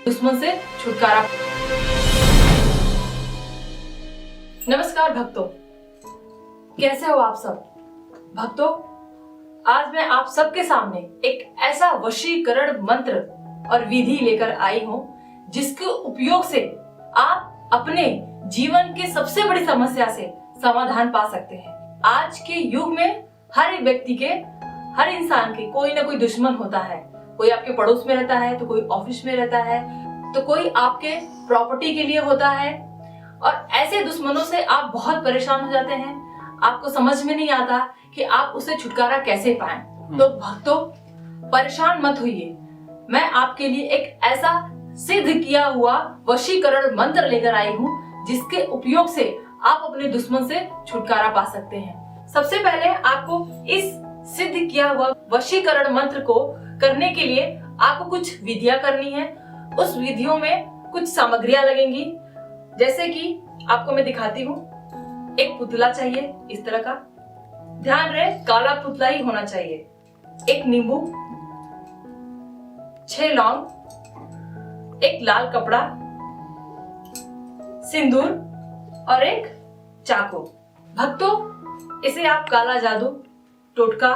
दुश्मन से छुटकारा। नमस्कार भक्तों, कैसे हो आप सब? भक्तों, आज मैं आप सबके सामने एक ऐसा वशीकरण मंत्र और विधि लेकर आई हूँ जिसके उपयोग से आप अपने जीवन के सबसे बड़ी समस्या से समाधान पा सकते हैं। आज के युग में हर एक व्यक्ति के, हर इंसान के कोई ना कोई दुश्मन होता है। कोई आपके पड़ोस में रहता है, तो कोई ऑफिस में रहता है, तो कोई आपके प्रॉपर्टी के लिए होता है। और ऐसे दुश्मनों से आप बहुत परेशान हो जाते हैं। आपको समझ में नहीं आता कि आप उससे छुटकारा कैसे पाएं। तो भक्तों, परेशान मत होइए। मैं आपके लिए एक ऐसा सिद्ध किया हुआ वशीकरण मंत्र लेकर आई हूँ जिसके उपयोग से आप अपने दुश्मन से छुटकारा पा सकते हैं। सबसे पहले आपको इस सिद्ध किया हुआ वशीकरण मंत्र को करने के लिए आपको कुछ विधियां करनी है। उस विधियों में कुछ सामग्रियां लगेंगी, जैसे कि आपको मैं दिखाती हूँ। एक पुतला चाहिए इस तरह का, ध्यान रहे काला पुतला ही होना चाहिए। एक नींबू, 6 लौंग, एक लाल कपड़ा, सिंदूर और एक चाकू। भक्तों, इसे आप काला जादू, टोटका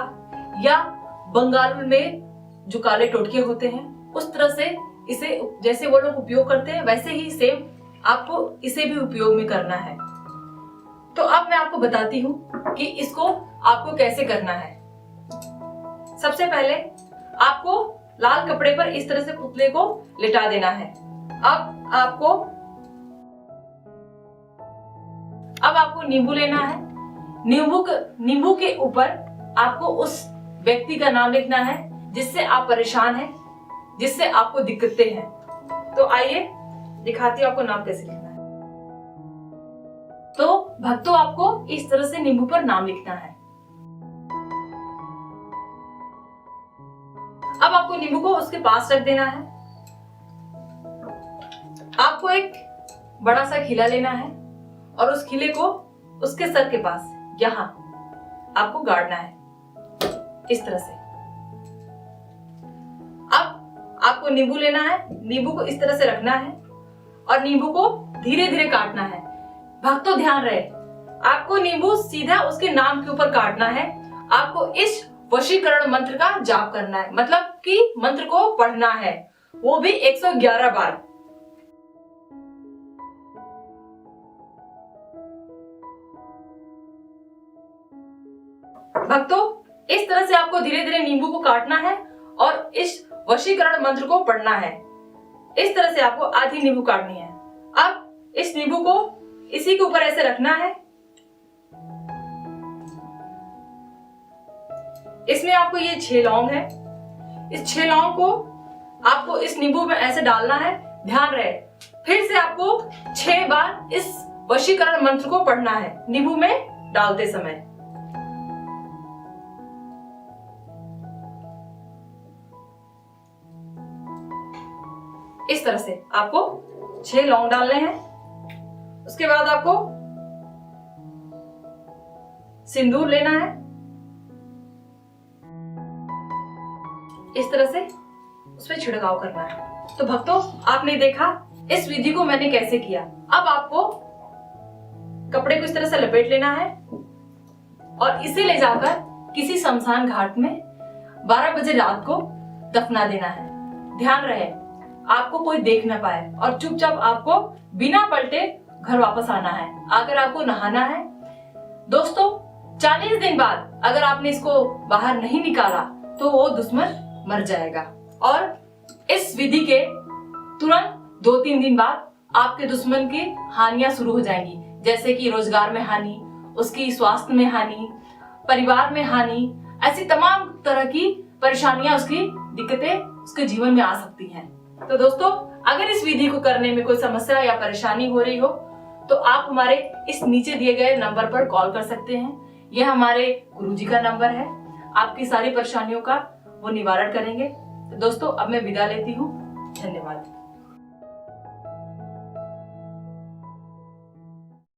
या बंगाल में जो काले टोटके होते हैं उस तरह से इसे, जैसे वो लोग उपयोग करते हैं वैसे ही सेम आपको इसे भी उपयोग में करना है। तो अब मैं आपको बताती हूँ कि इसको आपको कैसे करना है। सबसे पहले आपको लाल कपड़े पर इस तरह से पुतले को लिटा देना है। अब आपको नींबू लेना है। नींबू के ऊपर आपको उस व्यक्ति का नाम लिखना है जिससे आप परेशान हैं, जिससे आपको दिक्कतें हैं। तो आइए दिखाती हूँ आपको नाम कैसे लिखना है। तो भक्तों, आपको इस तरह से नींबू पर नाम लिखना है। अब आपको नींबू को उसके पास रख देना है। आपको एक बड़ा सा खिला लेना है और उस खिले को उसके सर के पास यहां आपको गाड़ना है, इस तरह से। अब आपको नींबू लेना है, नींबू को इस तरह से रखना है और नींबू को धीरे धीरे काटना है। भक्तों, ध्यान रहे, आपको नींबू सीधा उसके नाम के ऊपर काटना है। आपको इस वशीकरण मंत्र का जाप करना है, मतलब कि मंत्र को पढ़ना है, वो भी 111 बार। भक्तों, इस तरह से आपको धीरे धीरे नींबू को काटना है और इस वशीकरण मंत्र को पढ़ना है। इस तरह से आपको आधी नींबू काटनी है। अब इस नींबू को इसी के ऊपर ऐसे रखना है। इसमें आपको ये 6 लौंग है। इस 6 लौंग को आपको इस नींबू में ऐसे डालना है। ध्यान रहे, फिर से आपको 6 बार इस वशीकरण मंत्र को पढ़ना है नींबू में डालते समय। इस तरह से आपको 6 लौंग डालने हैं। उसके बाद आपको सिंदूर लेना है, इस तरह से उस पर छिड़काव करना है। तो भक्तों, आपने देखा इस विधि को मैंने कैसे किया। अब आपको कपड़े को इस तरह से लपेट लेना है और इसे ले जाकर किसी शमशान घाट में 12 बजे रात को दफना देना है। ध्यान रहे, आपको कोई देख ना पाए और चुपचाप आपको बिना पलटे घर वापस आना है। अगर आपको नहाना है, दोस्तों, 40 दिन बाद अगर आपने इसको बाहर नहीं निकाला तो वो दुश्मन मर जाएगा। और इस विधि के तुरंत 2-3 दिन बाद आपके दुश्मन की हानियां शुरू हो जाएंगी, जैसे कि रोजगार में हानि, उसकी स्वास्थ्य में हानि, परिवार में हानि, ऐसी तमाम तरह की परेशानियां, उसकी दिक्कतें उसके जीवन में आ सकती हैं। तो दोस्तों, अगर इस विधि को करने में कोई समस्या या परेशानी हो रही हो तो आप हमारे इस नीचे दिए गए नंबर पर कॉल कर सकते हैं। यह हमारे गुरुजी का नंबर है। आपकी सारी परेशानियों का वो निवारण करेंगे। तो दोस्तों, अब मैं विदा लेती हूँ। धन्यवाद।